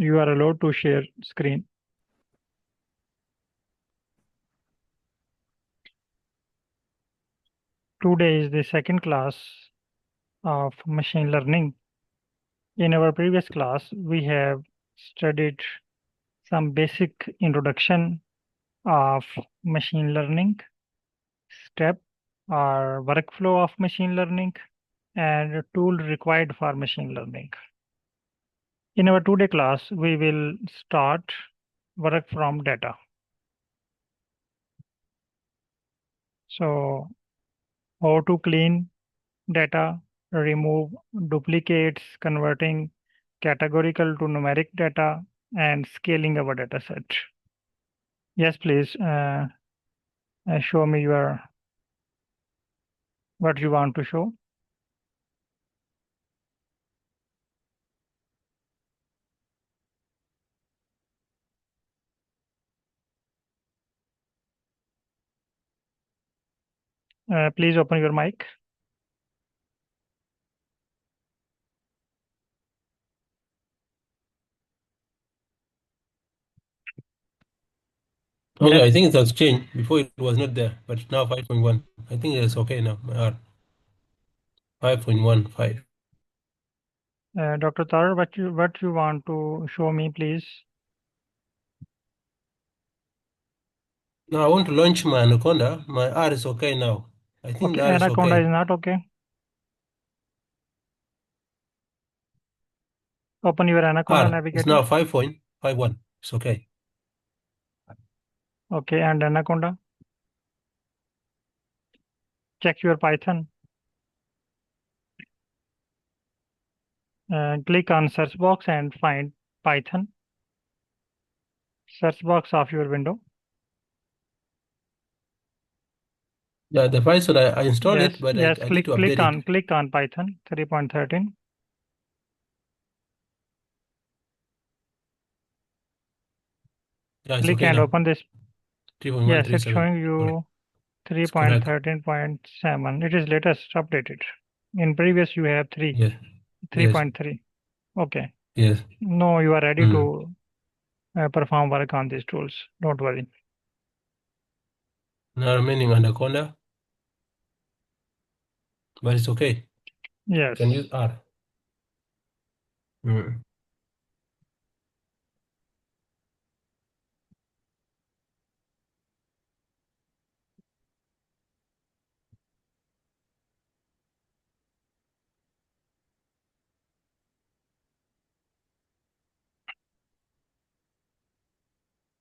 You are allowed to share screen. Today is the second class of machine learning. In our previous class, we have studied some basic introduction of machine learning, step or workflow of machine learning, and tool required for machine learning. In our today class, we will start work from data. So how to clean data, remove duplicates, converting categorical to numeric data, and scaling our data set. Yes, please show me your what you want to show. Please open your mic. Okay, Yes. I think it has changed. Before it was not there, but now 5.1. I think it's okay now. My R 5.15. Dr. Tar, what you want to show me, please? Now I want to launch my Anaconda. My R is okay now. I think Okay, the R is Anaconda is okay. not okay. Open your Anaconda R is Navigator. now 5.51. It's okay. Okay, and Anaconda. Check your Python. Click on search box and find Python. Search box of your window. Yeah, the Python I installed Yes, it, but yes. I need to update it. Click on Python 3.13. Yeah, it's Click okay and now. open this. Yes, it's 3.137. showing Correct. you It's correct. 3.13.7. It is latest updated. In previous you have Yes. Yes. 3.3. Okay. Yes. No, you are ready Mm. to perform work on these tools. Don't worry. Now remaining Anaconda, but it's okay. You Yes. can use R. Mm.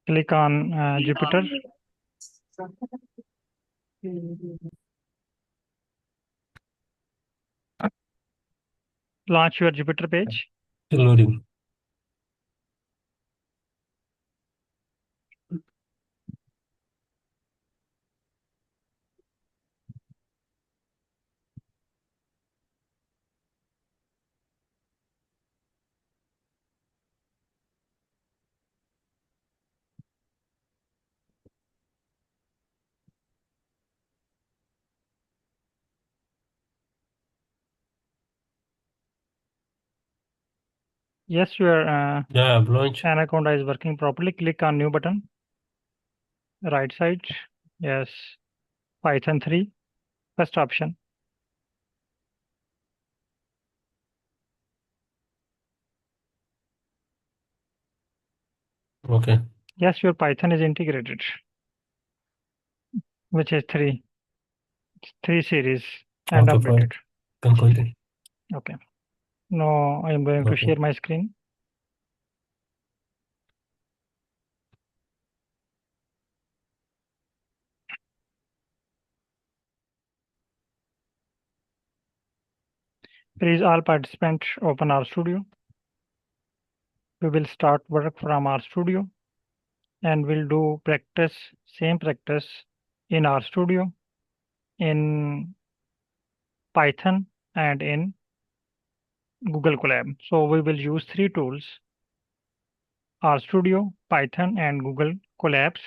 Click on Jupyter. Launch your Jupyter page. Still loading. Yes, your Yeah, I've launched. Anaconda is working properly. Click on new button. Right side. Yes. Python 3. First option. Okay. Yes, your Python is integrated, which is 3 series and Okay, fine. updated. Can continue. Okay. Now I am going to Okay. share my screen. Please all participants open RStudio. We will start work from RStudio and we'll do same practice in RStudio, in Python and in Google Colab. So we will use 3 tools: RStudio, Python, and Google Colabs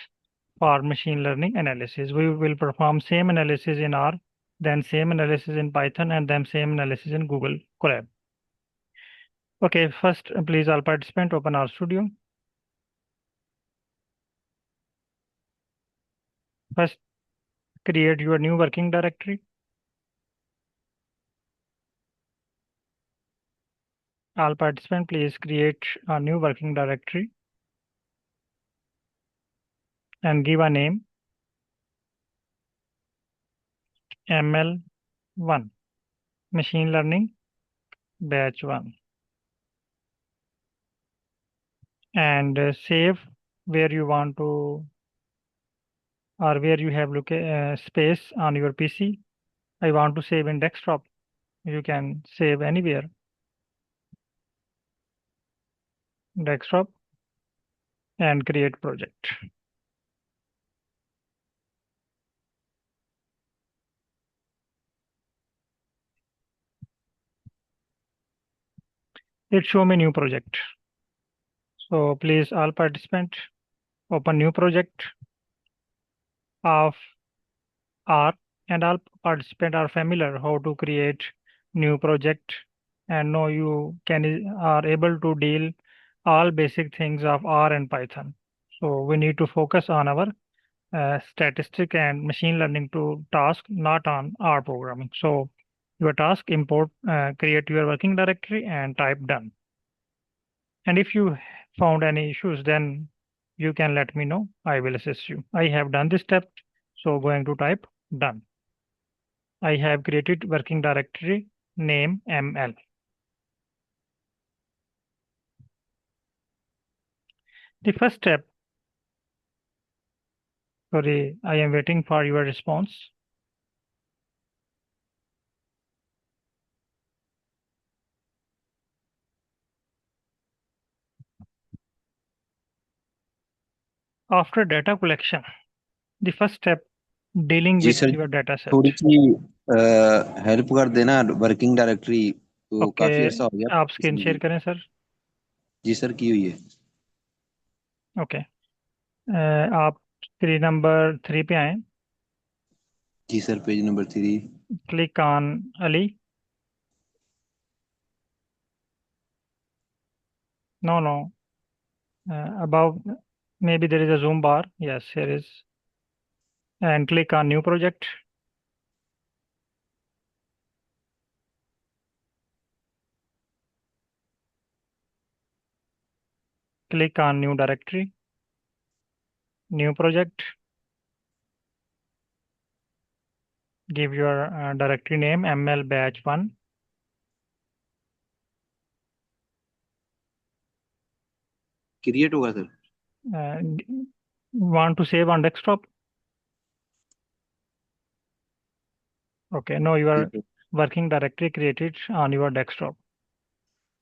for machine learning analysis. We will perform same analysis in R, then same analysis in Python, and then same analysis in Google Colab. Okay, first, please all participants open RStudio. First, create your new working directory. All participants, please create a new working directory and give a name ML1, Machine Learning Batch 1, and save where you want to or where you have space on your PC. I want to save in desktop. You can save anywhere. Desktop and create project. It show me new project. So please all participants open new project of R, and all participants are familiar how to create new project and know you are able to deal all basic things of R and Python. So we need to focus on our statistic and machine learning to task, not on R programming. So your task import, create your working directory and type done. And if you found any issues, then you can let me know. I will assist you. I have done this step, so going to type done. I have created working directory name ML. The first step, sorry, I am waiting for your response. After data collection, the first step, dealing जी with sir, your data set. थोड़ी सी help कर देना working directory तो काफी okay, अर्सा हो गया आप screen share करें सर. जी सर की हुई है. ओके, आप स्क्रीन नंबर 3 पे आए. जी sir, page number 3. Click on Ali. No, above maybe there is a zoom bar. Yes, here is. And click on new project. Click on new directory, new project. Give your directory name ML batch 1. Create होगा sir. Want to save on desktop? Okay, no, your working directory created on your desktop.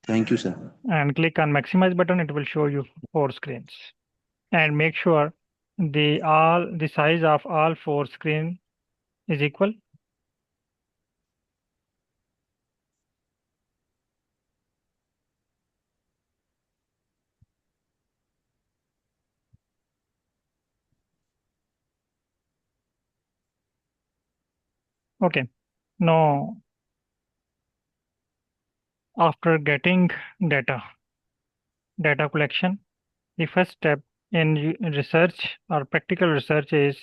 Thank you sir. And click on maximize button. It will show you 4 screens. And make sure the size of all 4 screen is equal. Okay, now after getting data collection, the first step in research or practical research is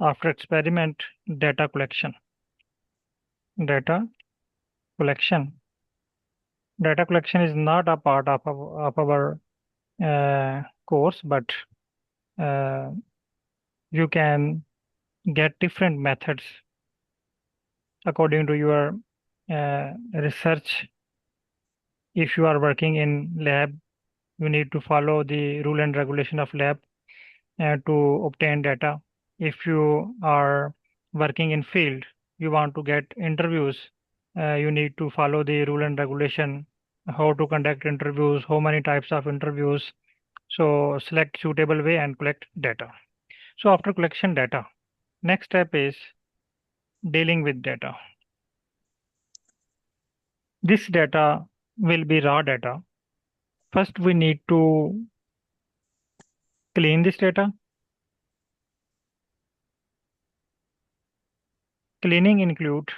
after experiment data collection. Data collection is not a part of our course, but you can get different methods according to your research. If you are working in lab, you need to follow the rule and regulation of lab to obtain data. If you are working in field, you want to get interviews, you need to follow the rule and regulation, how to conduct interviews, how many types of interviews. So select suitable way and collect data. So after collection data, next step is dealing with data. This data will be raw data. First, we need to clean this data. Cleaning include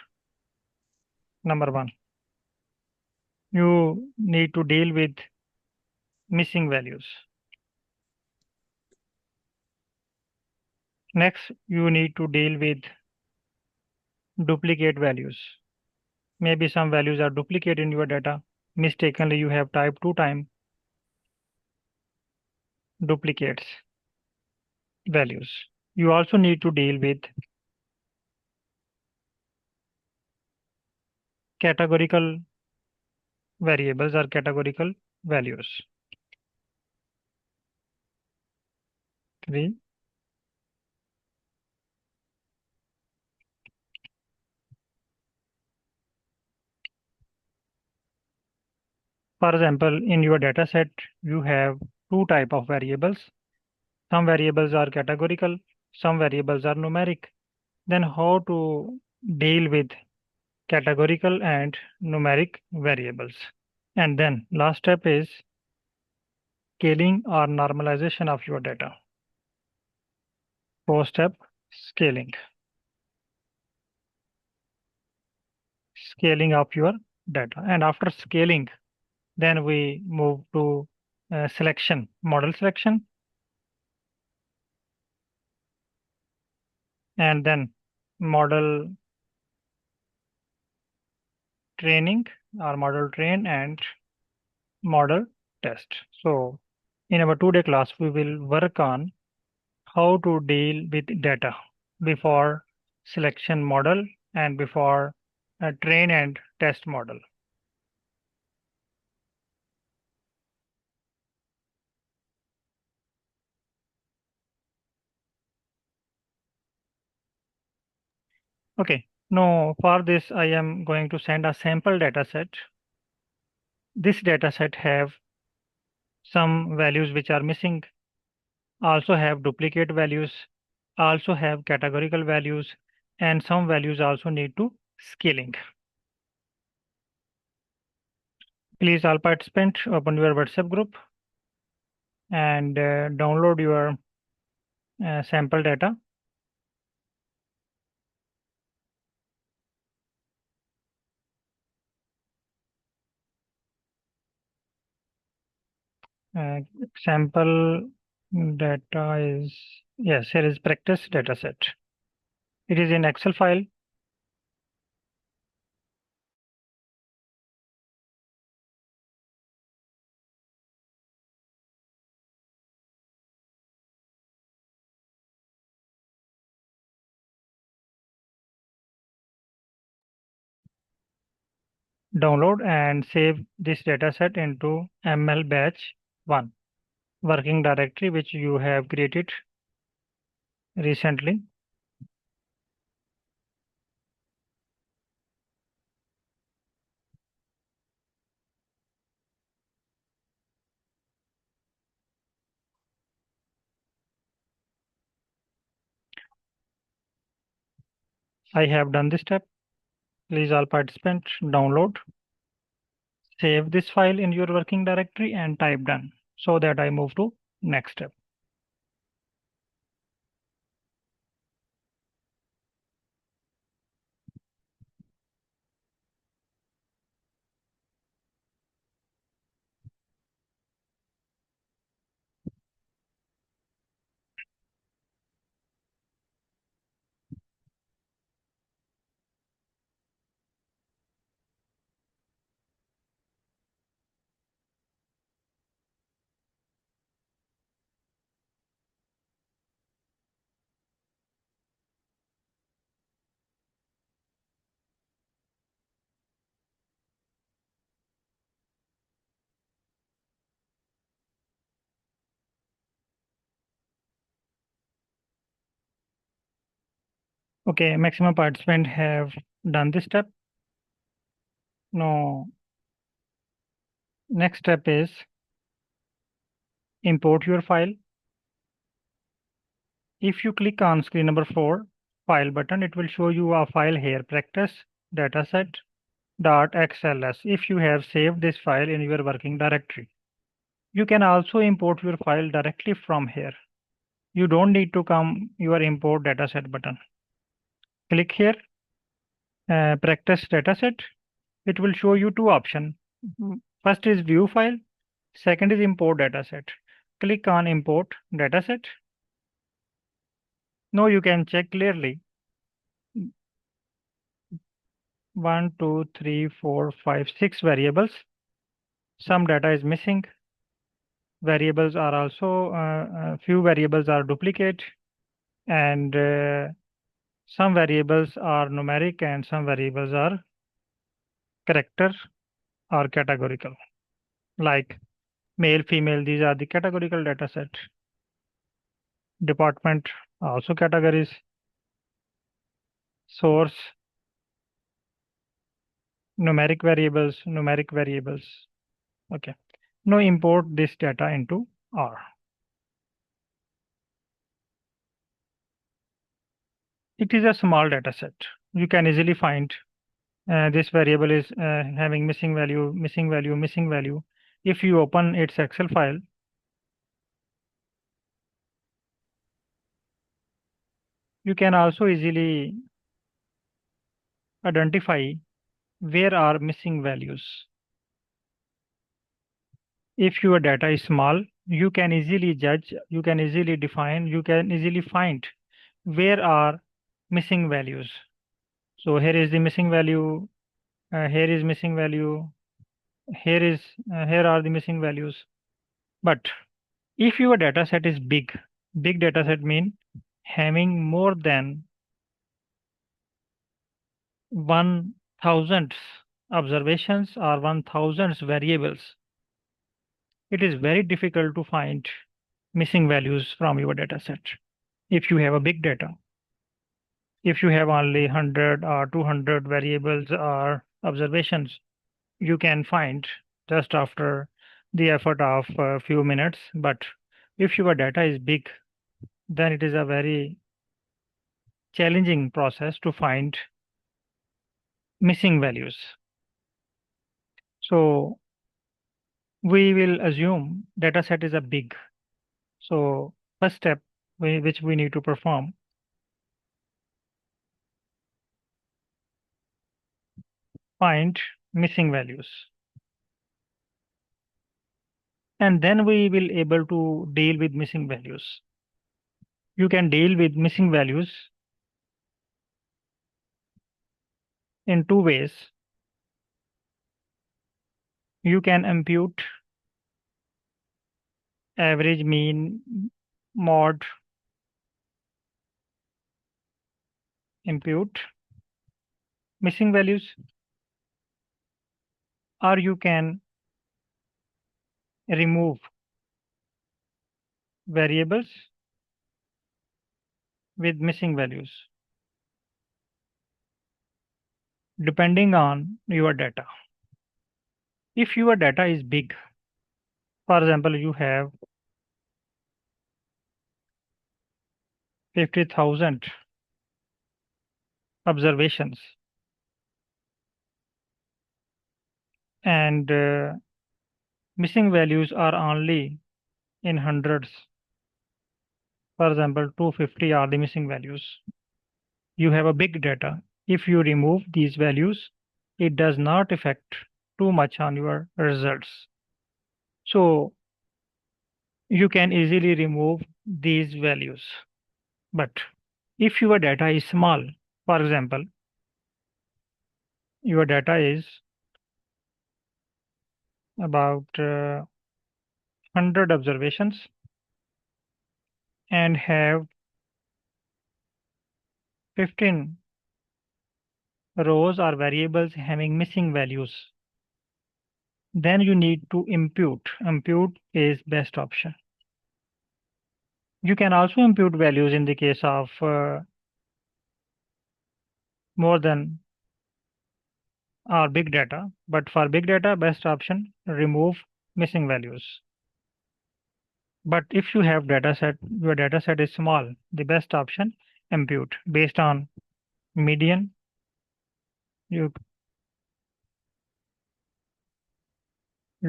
number 1, you need to deal with missing values. Next, you need to deal with duplicate values. Maybe some values are duplicate in your data. Mistakenly, you have typed 2 times duplicates values. You also need to deal with categorical variables or categorical values. 3. For example, in your data set, you have 2 types of variables. Some variables are categorical, some variables are numeric. Then how to deal with categorical and numeric variables. And then last step is scaling or normalization of your data. 4th step, scaling. Scaling of your data. And after scaling, then we move to selection, model selection. And then model training or model train and model test. So in our today class, we will work on how to deal with data before selection model and before train and test model. Okay, now for this I am going to send a sample data set. This data set have some values which are missing, also have duplicate values, also have categorical values, and some values also need to scaling. Please all participants open your WhatsApp group and download your sample data. Sample data is, yes, here is practice data set. It is in Excel file. Download and save this data set into ML batch 1 working directory which you have created recently. I have done this step. Please all participants download, save this file in your working directory and type done so that I move to next step. Okay, maximum participants have done this step. Now, next step is import your file. If you click on screen number 4, file button, it will show you a file here, practice dataset.xls. If you have saved this file in your working directory, you can also import your file directly from here. You don't need to come your import dataset button. Click here, practice dataset. It will show you 2 options. First is view file. Second is import dataset. Click on import dataset. Now you can check clearly. 1, 2, 3, 4, 5, 6 variables. Some data is missing. Variables are also, few variables are duplicate, and some variables are numeric and some variables are character or categorical. Like male, female, these are the categorical data set. Department, also categories. Source, numeric variables. Okay. Now import this data into R. It is a small data set. You can easily find this variable is having missing value. If you open its Excel file, you can also easily identify where are missing values. If your data is small, you can easily judge, you can easily define, you can easily find where are missing values. So here is the missing value, here is missing value, here are the missing values. But if your data set is big data set mean having more than 1,000 observations or 1,000 variables, it is very difficult to find missing values from your data set. If you have a big data, if you have only 100 or 200 variables or observations, you can find just after the effort of a few minutes. But if your data is big, then it is a very challenging process to find missing values. So we will assume data set is a big. So first step which we need to perform, find missing values. And then we will able to deal with missing values. You can deal with missing values in two ways. You can impute average, mean, mode, impute missing values, or you can remove variables with missing values depending on your data. If your data is big, for example, you have 50,000 observations and missing values are only in hundreds. For example, 250 are the missing values. You have a big data. If you remove these values, it does not affect too much on your results. So you can easily remove these values. But if your data is small, for example, your data is about 100 observations and have 15 rows or variables having missing values, then you need to impute. Impute is best option. You can also impute values in the case of more than or big data, but for big data, best option, remove missing values. But if you have data set, your data set is small, the best option, impute based on median. You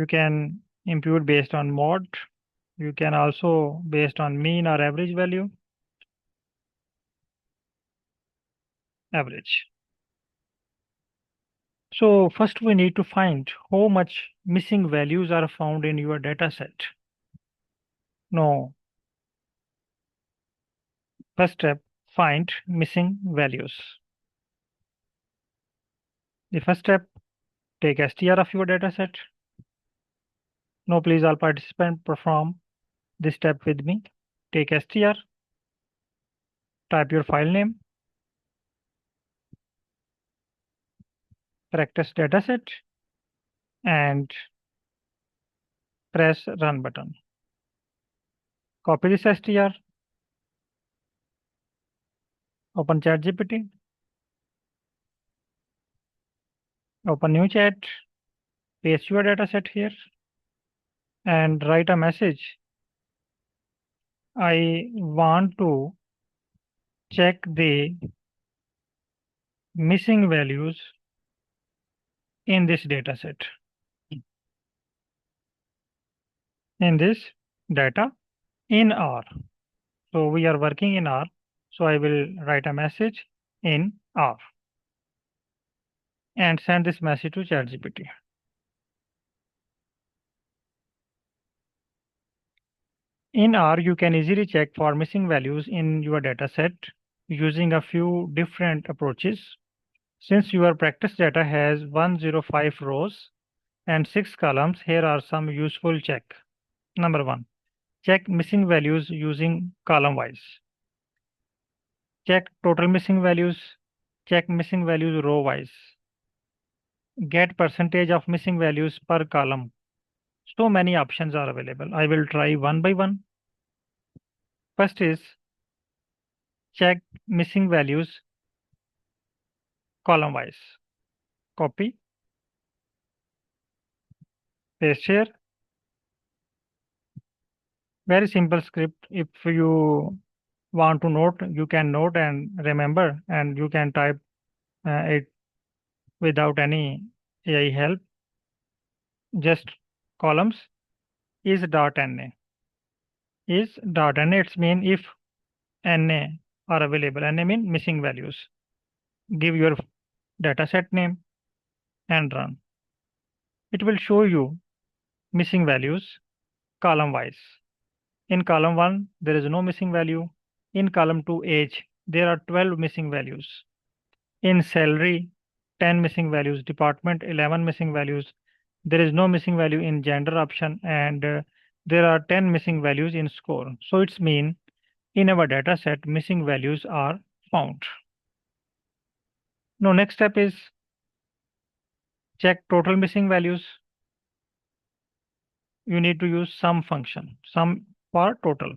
can impute based on mode. You can also based on mean or average value. Average. So first we need to find how much missing values are found in your data set. Now, first step, find missing values. The first step, take str of your data set. Now please all participants perform this step with me. Take str, type your file name, practice dataset, and press run button. Copy this str, open ChatGPT, open new chat, paste your dataset here, and write a message. I want to check the missing values in this dataset. In this data in R. So we are working in R. So I will write a message in R and send this message to ChatGPT. In R, you can easily check for missing values in your dataset using a few different approaches. Since your practice data has 105 rows and 6 columns, here are some useful check. Number 1, check missing values using column wise. Check total missing values. Check missing values row wise. Get percentage of missing values per column. So many options are available. I will try one by one. First is check missing values column wise. Copy, paste here. Very simple script. If you want to note, you can note and remember, and you can type it without any AI help. Just columns is dot na. Is dot na. It's mean if na are available. Na mean missing values. Give your dataset name and run. It will show you missing values column wise. In column 1, there is no missing value. In column 2, age, there are 12 missing values. In salary, 10 missing values. Department, 11 missing values. There is no missing value in gender option, and there are 10 missing values in score. So it's mean in our data set, missing values are found. Now, next step is check total missing values. You need to use sum function, sum for total.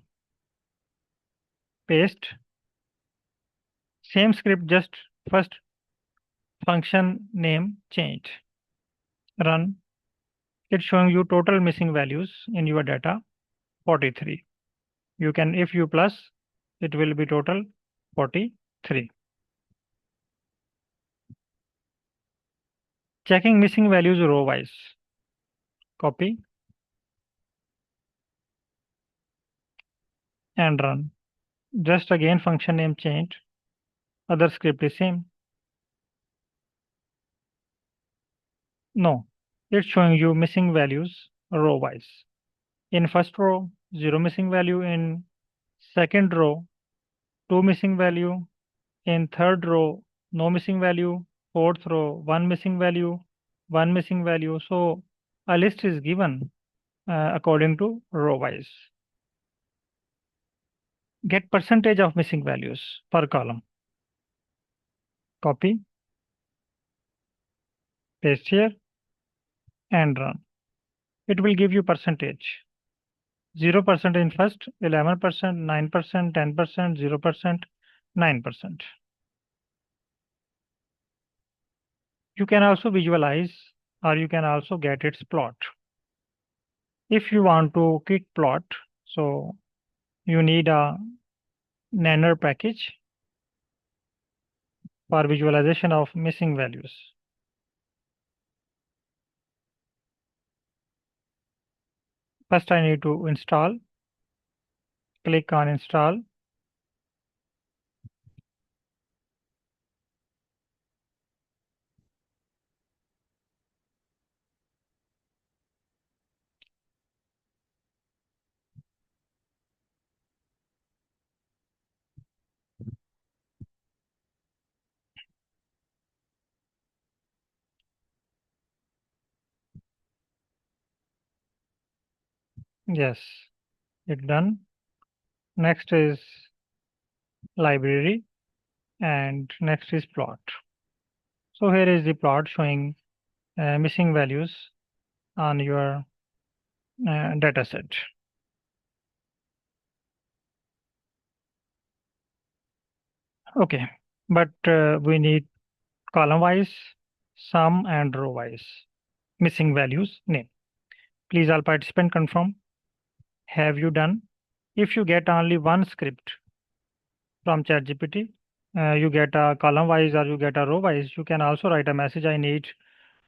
Paste. Same script, just first function name changed. Run. It's showing you total missing values in your data, 43. You can, if you plus, it will be total 43. Checking missing values row wise. Copy and run. Just again function name changed. Other script is same. No, it's showing you missing values row wise. In first row, 0 missing value. In second row, 2 missing value. In third row, no missing value. Fourth row, 1 missing value, 1 missing value. So a list is given according to row wise. Get percentage of missing values per column. Copy, paste here, and run. It will give you percentage. 0% in first, 11%, 9%, 10%, 0%, 9%. You can also visualize, or you can also get its plot. If you want to quick plot, so you need a Nanner package for visualization of missing values. First, I need to install. Click on install. Yes, it's done. Next is library and next is plot. So here is the plot showing missing values on your data set. Okay, but we need column wise, sum and row wise missing values name. Please all participant confirm. Have you done? If you get only one script from ChatGPT, you get a column wise or you get a row wise, you can also write a message. I need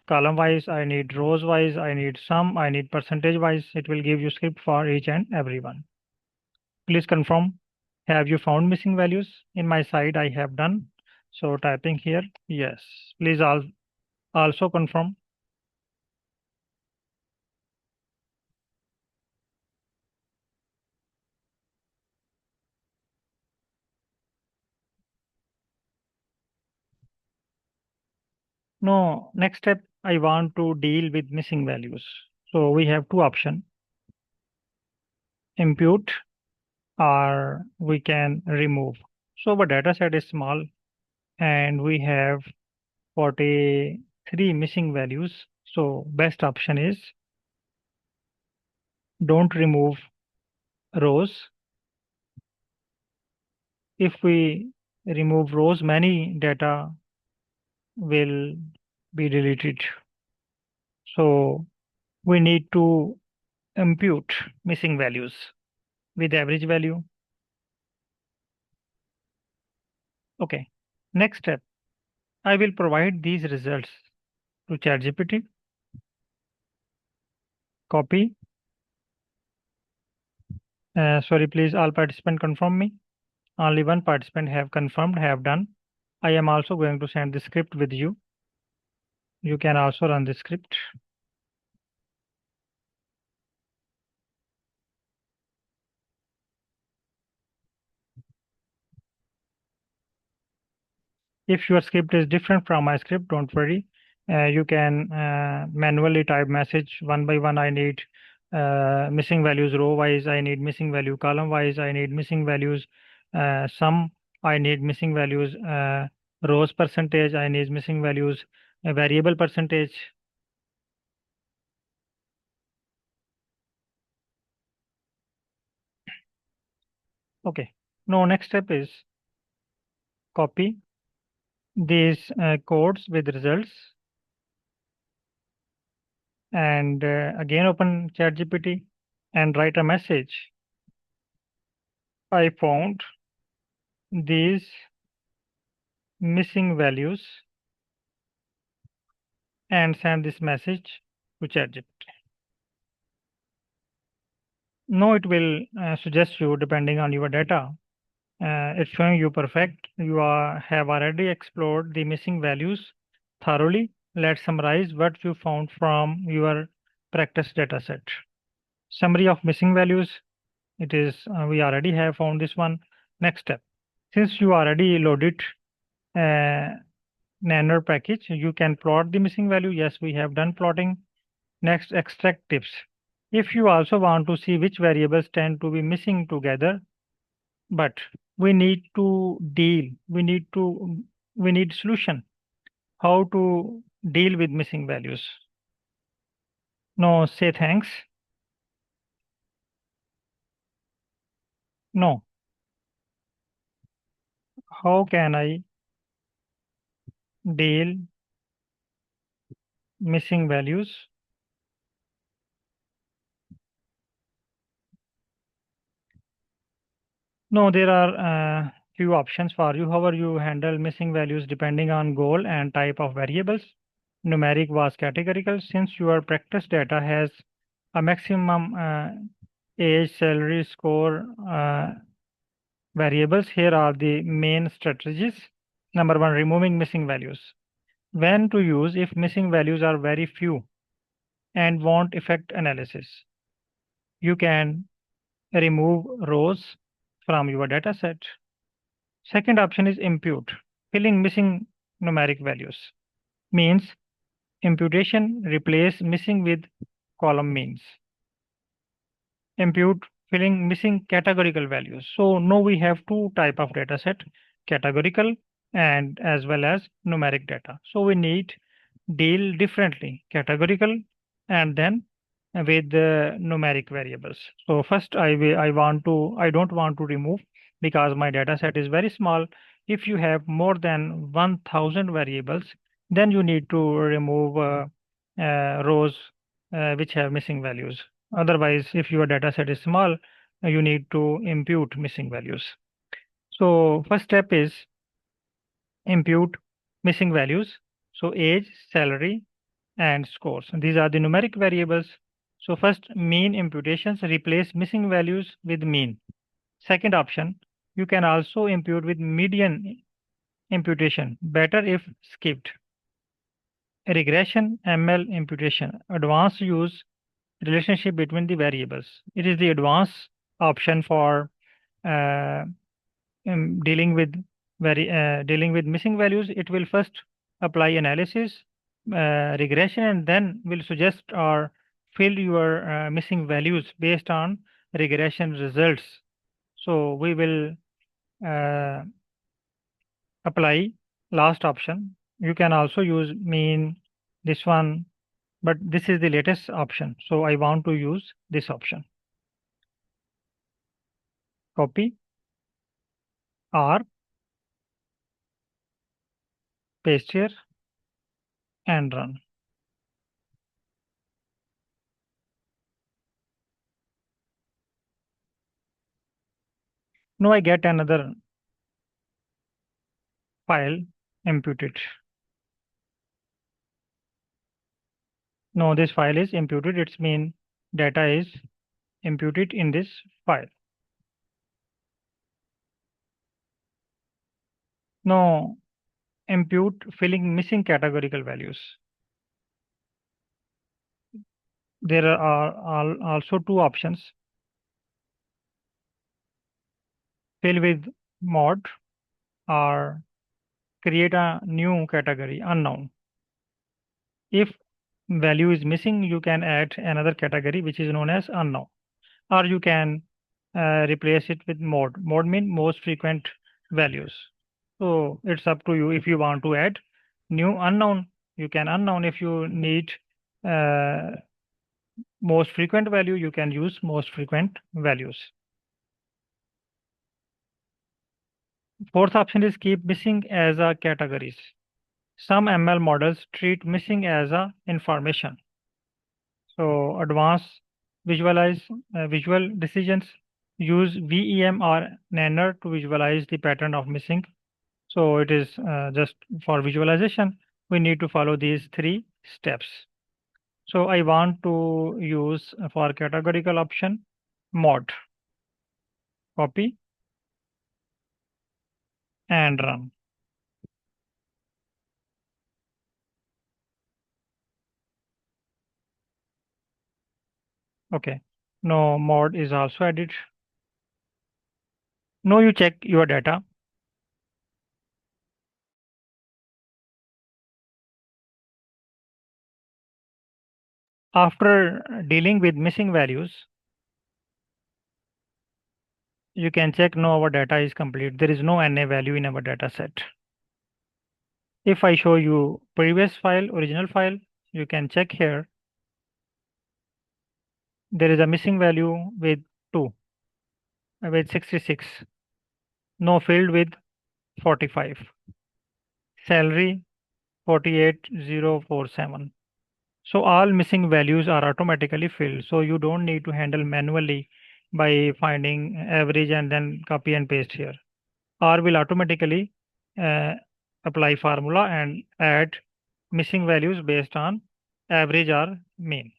column wise, I need rows wise, I need sum, I need percentage wise. It will give you script for each and every one. Please confirm. Have you found missing values? In my side, I have done. So typing here, yes. Please also confirm. No, next step, I want to deal with missing values. So we have two options, impute or we can remove. So our data set is small and we have 43 missing values. So best option is don't remove rows. If we remove rows, many data will be deleted. So we need to impute missing values with average value. Okay, next step, I will provide these results to ChatGPT. Copy. Sorry, please all participant confirm me. Only one participant have confirmed, have done. I am also going to send the script with you. You can also run the script. If your script is different from my script, don't worry. You can manually type message one by one. I need missing values row wise. I need missing value column wise. I need missing values sum. I need missing values rows percentage. I need missing values variable percentage. Okay. Now next step is copy these codes with results and again open ChatGPT and write a message. I found these missing values and send this message to ChatGPT. No, it will suggest you depending on your data. It's showing you perfect. You have already explored the missing values thoroughly. Let's summarize what you found from your practice data set. Summary of missing values. It is, we already have found this one. Next step. Since you already loaded Nanner package, you can plot the missing value. Yes, we have done plotting. Next, extract tips. If you also want to see which variables tend to be missing together, but we need to deal, we need solution. How to deal with missing values? No, say thanks. No. How can I deal missing values? No, there are few options for you. However, you handle missing values depending on goal and type of variables. Numeric was categorical. Since your practice data has a maximum age, salary, score variables, here are the main strategies. Number one, removing missing values. When to use if missing values are very few and won't affect analysis. You can remove rows from your data set. Second option is impute, filling missing numeric values. Means imputation replace missing with column means. impute filling missing categorical values. So now we have two type of data set, categorical and as well as numeric data. So we need deal differently, categorical and then with the numeric variables. So first I don't want to remove because my data set is very small. If you have more than 1000 variables, then you need to remove rows which have missing values. Otherwise, if your data set is small, you need to impute missing values. So first step is impute missing values. So age, salary, and scores. These are the numeric variables. So first, mean imputations replace missing values with mean. Second option, you can also impute with median imputation, better if skipped. Regression ML imputation, advanced use relationship between the variables. It is the advanced option for uh, dealing with missing values. It will first apply analysis, regression, and then will suggest or fill your missing values based on regression results. So we will apply last option. You can also use mean, this one, but this is the latest option. So I want to use this option. Copy R, paste here, and run. Now I get another file imputed. No, this file is imputed. It's mean data is imputed in this file. Now impute filling missing categorical values. There are also two options. Fill with mod or create a new category unknown. If value is missing, you can add another category which is known as unknown, or you can replace it with mod. Mod means most frequent values. So it's up to you. If you want to add new unknown, you can unknown. If you need most frequent value, you can use most frequent values. Fourth option is keep missing as a categories. Some ML models treat missing as a information. So advanced visual decisions use VEM or Nanner to visualize the pattern of missing. So it is just for visualization, we need to follow these three steps. So I want to use for categorical option mod. Copy and run. Okay. Now mod is also added. Now you check your data. After dealing with missing values, you can check now our data is complete. There is no NA value in our data set. If I show you previous file, original file, you can check here. There is a missing value with 2, with 66. No field with 45. Salary 48047. So all missing values are automatically filled. So you don't need to handle manually by finding average and then copy and paste here. R will automatically apply formula and add missing values based on average or mean.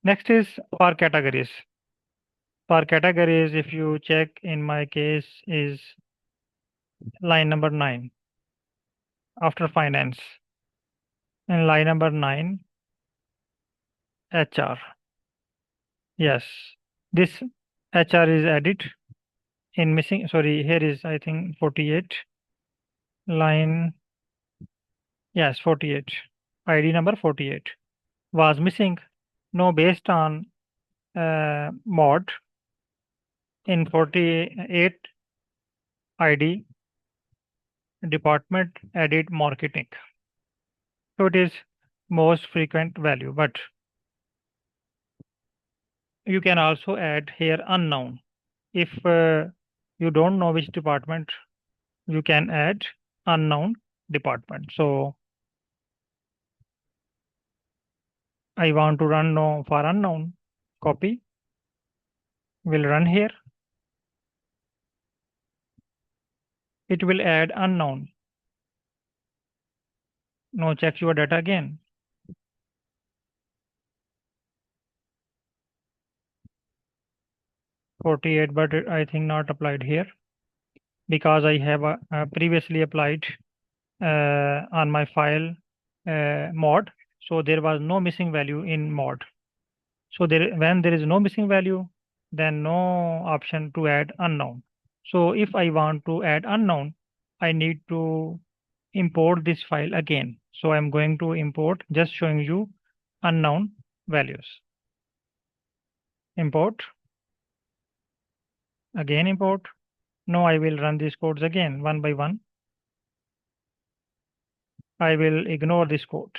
Next is for categories. For categories, if you check in my case is line number 9 after finance. And line number 9, HR. Yes, this HR is added in missing. Sorry, here is I think 48. Line, yes, 48. ID number 48 was missing. No, based on mod in 48 ID department edit marketing. So it is most frequent value, but you can also add here unknown. If you don't know which department, you can add unknown department. So I want to run no for unknown. Copy. Will run here. It will add unknown. No, check your data again. $48, but I think not applied here because I have previously applied on my file mod. So there was no missing value in mod. So when there is no missing value, then no option to add unknown. So if I want to add unknown, I need to import this file again. So I'm going to import, just showing you unknown values. Import. Again import. No, I will run these codes again one by one. I will ignore this code.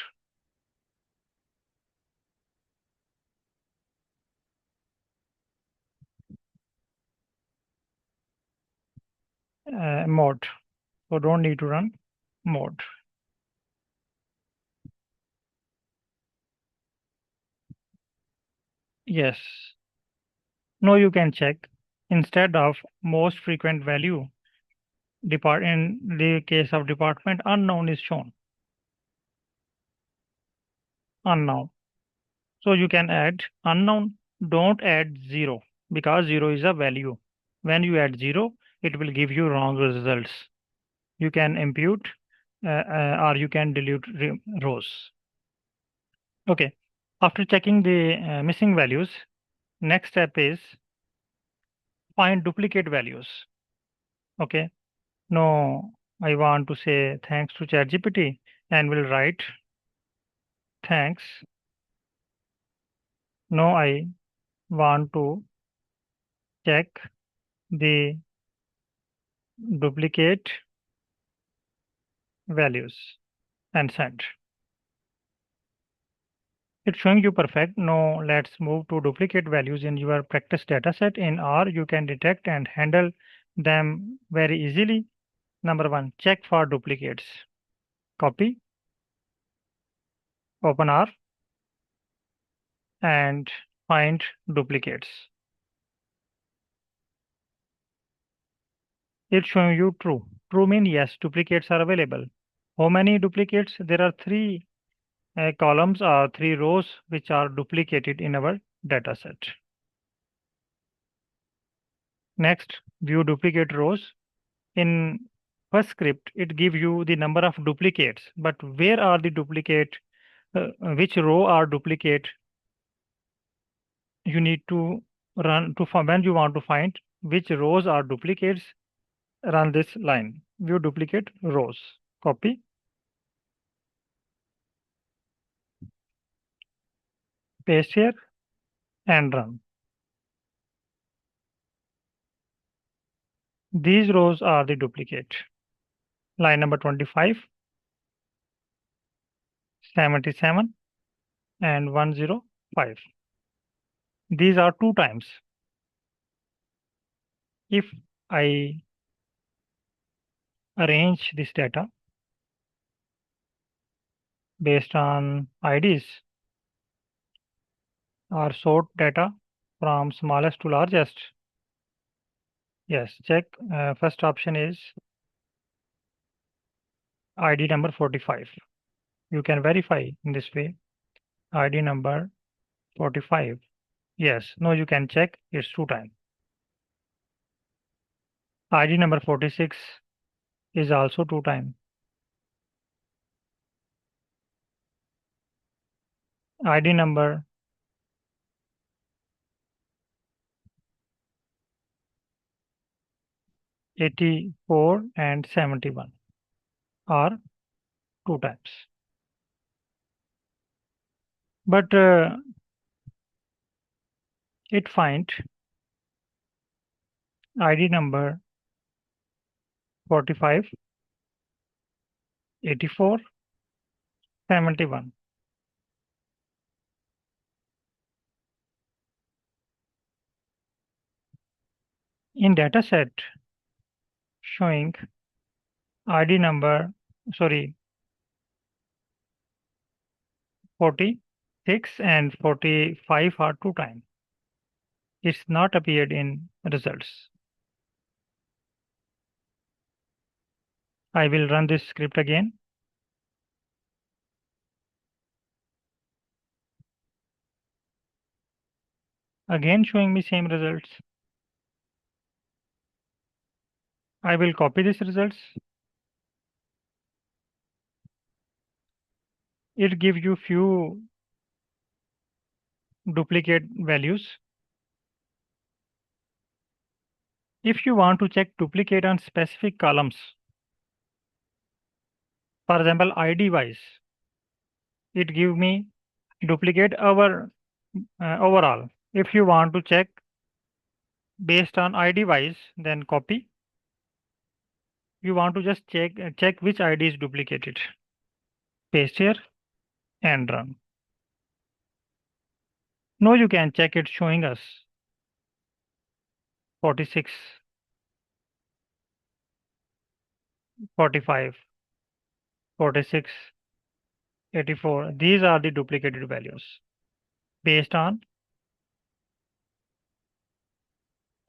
Mod. So don't need to run mod. Yes. No, you can check. Instead of most frequent value, in the case of department, unknown is shown. Unknown. So you can add unknown. Don't add 0 because 0 is a value. When you add 0, it will give you wrong results. You can impute or you can delete rows. Okay. After checking the missing values, next step is find duplicate values. Okay. No, I want to say thanks to ChatGPT and will write thanks. No, I want to check the duplicate values and send. It's showing you perfect. Now let's move to duplicate values in your practice dataset. In R, you can detect and handle them very easily. Number 1, check for duplicates. Copy, open R, and find duplicates. It's showing you true. True means yes, duplicates are available. How many duplicates? There are 3 columns or 3 rows which are duplicated in our dataset. Next, view duplicate rows. In first script, it gives you the number of duplicates, but where are the duplicate, which row are duplicate? You need to run to when you want to find which rows are duplicates, run this line, view duplicate rows, copy, paste here and run. These rows are the duplicate. Line number 25, 77, and 105. These are 2 times. If I arrange this data based on IDs or sort data from smallest to largest, yes, check. First option is ID number 45. You can verify in this way. ID number 45. Yes, no, you can check. It's 2 times. ID number 46 is also 2 times. ID number 84 and 71 are 2 times. But it find ID number 45, 84, 71. In dataset showing ID number, 46 and 45 are 2 times. It's not appeared in results. I will run this script again. Again showing me same results. I will copy these results. It gives you few duplicate values. If you want to check duplicate on specific columns, for example, ID wise, it give me duplicate overall. If you want to check based on ID wise, then copy. You want to just check which ID is duplicated. Paste here and run. Now you can check it showing us 46, 45, 46, 84. These are the duplicated values based on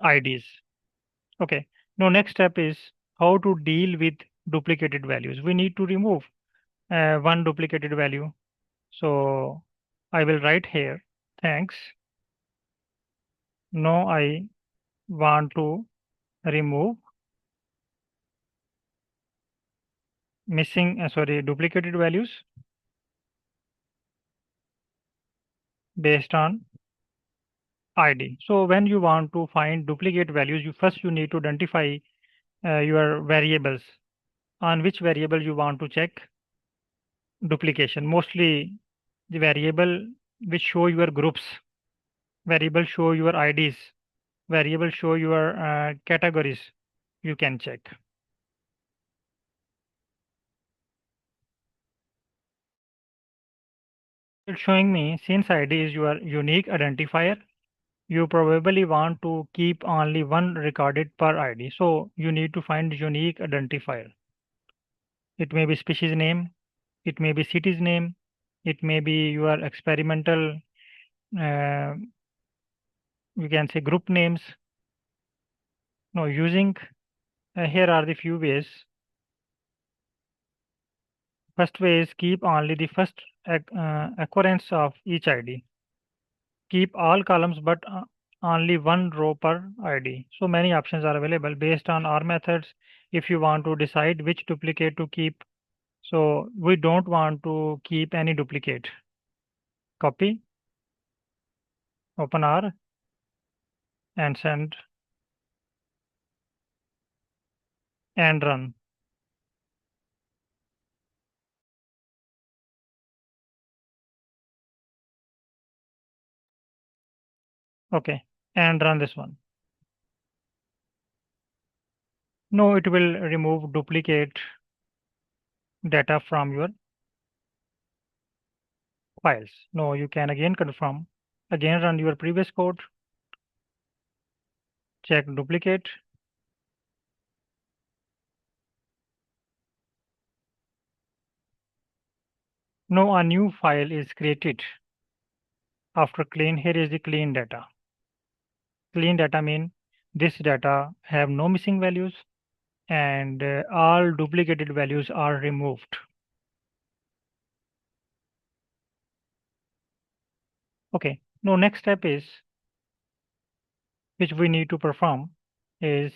IDs. Okay. Now next step is how to deal with duplicated values. We need to remove one duplicated value. So I will write here, thanks. Now I want to remove duplicated values based on ID. So when you want to find duplicate values, you need to identify your variables. On which variable you want to check duplication. Mostly the variable which show your groups, variable show your IDs, variable show your categories, you can check. It's showing me since ID is your unique identifier, you probably want to keep only one recorded per ID. So you need to find unique identifier. It may be species name, it may be city's name, it may be your experimental, you can say group names. Now using, here are the few ways. First way is keep only the first occurrence of each ID. Keep all columns but only one row per ID. So many options are available based on our methods. If you want to decide which duplicate to keep, so we don't want to keep any duplicate. Copy, open R and send and run. Okay, and run this one. No, it will remove duplicate data from your files. No, you can again confirm. Again run your previous code. Check duplicate. Now a new file is created. After clean, here is the clean data. Clean data mean this data have no missing values and all duplicated values are removed. Okay, now next step is, which we need to perform, is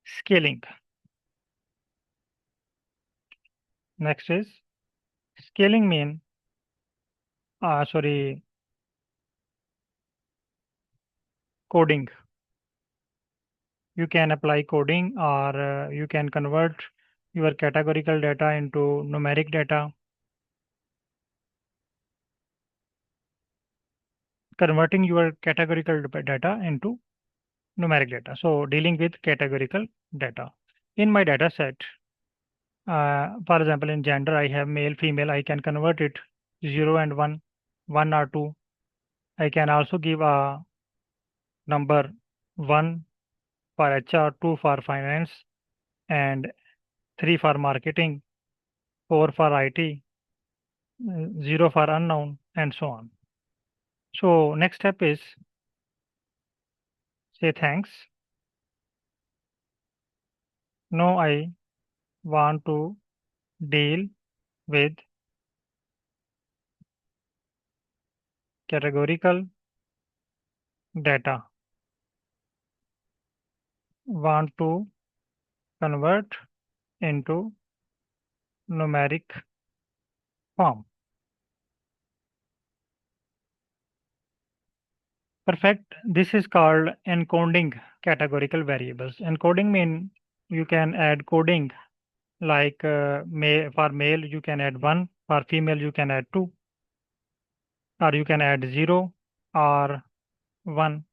scaling. Next is scaling mean, coding. You can apply coding or you can convert your categorical data into numeric data. converting your categorical data into numeric data. So dealing with categorical data. In my data set, for example, in gender, I have male, female. I can convert it 0 and 1, 1 or 2. I can also give a number 1 for HR, 2 for finance, and 3 for marketing, 4 for IT, 0 for unknown, and so on. So next step is say thanks. Now I want to deal with categorical data. Want to convert into numeric form. Perfect. This is called encoding categorical variables. Encoding means you can add coding like for male you can add 1, for female you can add 2, or you can add 0 or 1.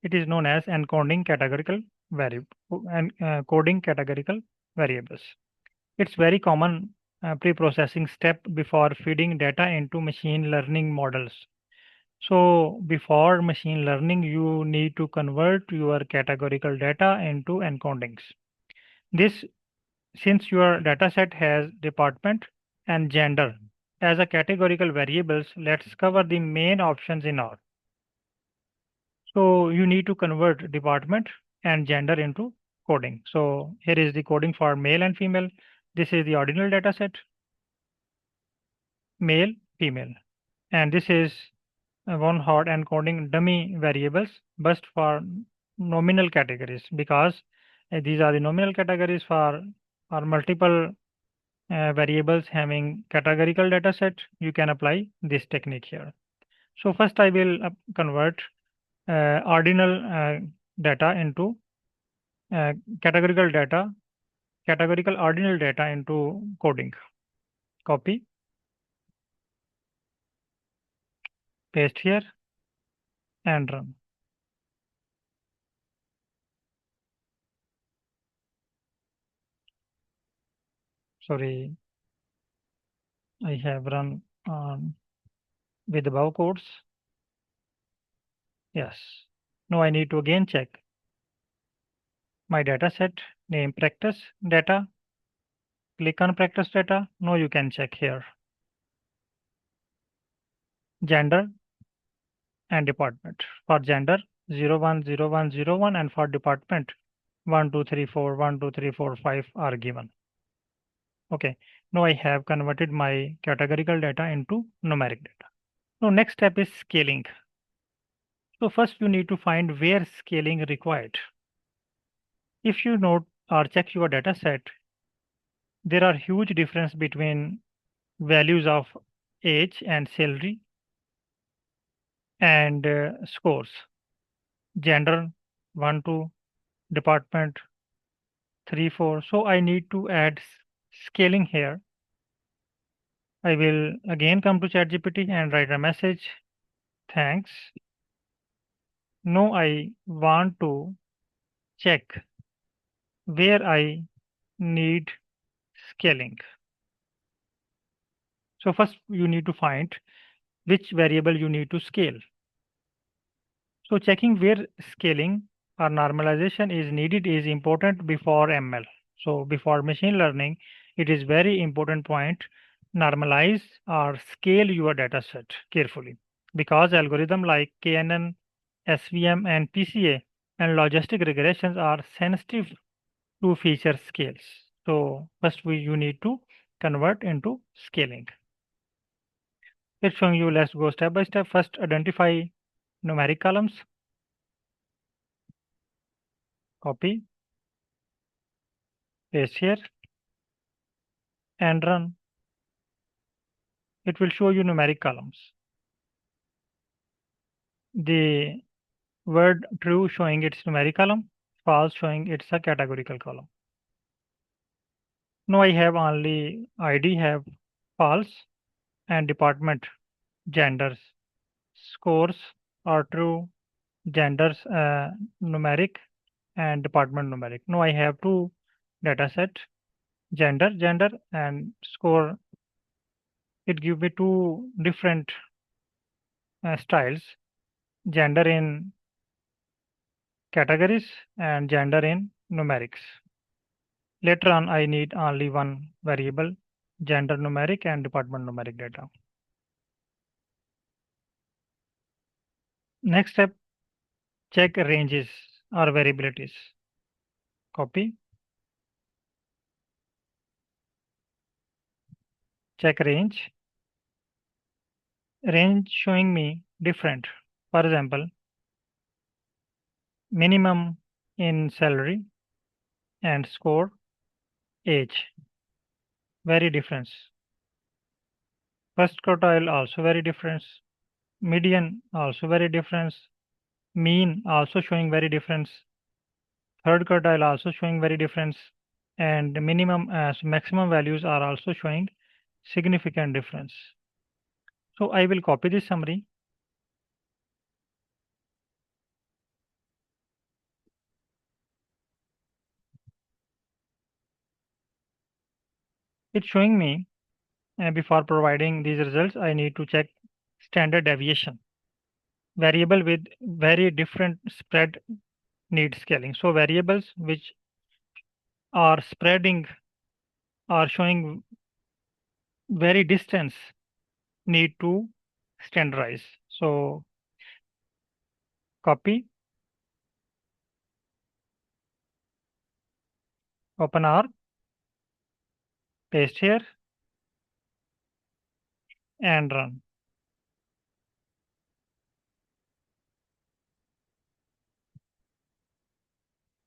It is known as encoding categorical variable and coding categorical variables. It's very common pre-processing step before feeding data into machine learning models. So before machine learning, you need to convert your categorical data into encodings. This, since your dataset has department and gender as a categorical variables, let's cover the main options in R. So you need to convert department and gender into coding. So here is the coding for male and female. This is the ordinal dataset, male, female. And this is one hot encoding dummy variables, but for nominal categories, because these are the nominal categories for multiple variables having categorical data set. You can apply this technique here. So first I will convert ordinal data into categorical ordinal data into coding. Copy, paste here, and run. Sorry, I have run with above codes. Yes. Now I need to again check my data set, name practice data. Click on practice data. Now you can check here. Gender and department. For gender 010101 and for department 1234 1234 5 are given. Okay. Now I have converted my categorical data into numeric data. Now next step is scaling. So first you need to find where scaling required. If you note or check your data set, there are huge difference between values of age and salary and scores. Gender 1, 2, department 3, 4. So I need to add scaling here. I will again come to ChatGPT and write a message. Thanks. Now I want to check where I need scaling. So first you need to find which variable you need to scale. So checking where scaling or normalization is needed is important before ML. So before machine learning, it is very important point, normalize or scale your data set carefully, because algorithm like KNN, SVM and PCA and logistic regressions are sensitive to feature scales. So first you need to convert into scaling. It's showing you, let's go step by step. First identify numeric columns. Copy, paste here, and run. It will show you numeric columns. The word true showing its numeric column, false showing it's a categorical column. Now I have only ID have false and department, genders, scores or true genders numeric and department numeric. Now I have two data set, gender and score. It gives me two different styles, gender in categories and gender in numerics. Later on, I need only one variable, gender numeric and department numeric data. Next step, check ranges or variabilities. Copy. Check range. Range showing me different. For example, minimum in salary and score, age. Very difference. First quartile also very difference. Median also very difference. Mean also showing very difference. Third quartile also showing very difference. And minimum as maximum values are also showing significant difference. So I will copy this summary. It's showing me before providing these results, I need to check standard deviation. Variable with very different spread need scaling. So variables which are spreading are showing very distance need to standardize. So copy, open R, paste here and run.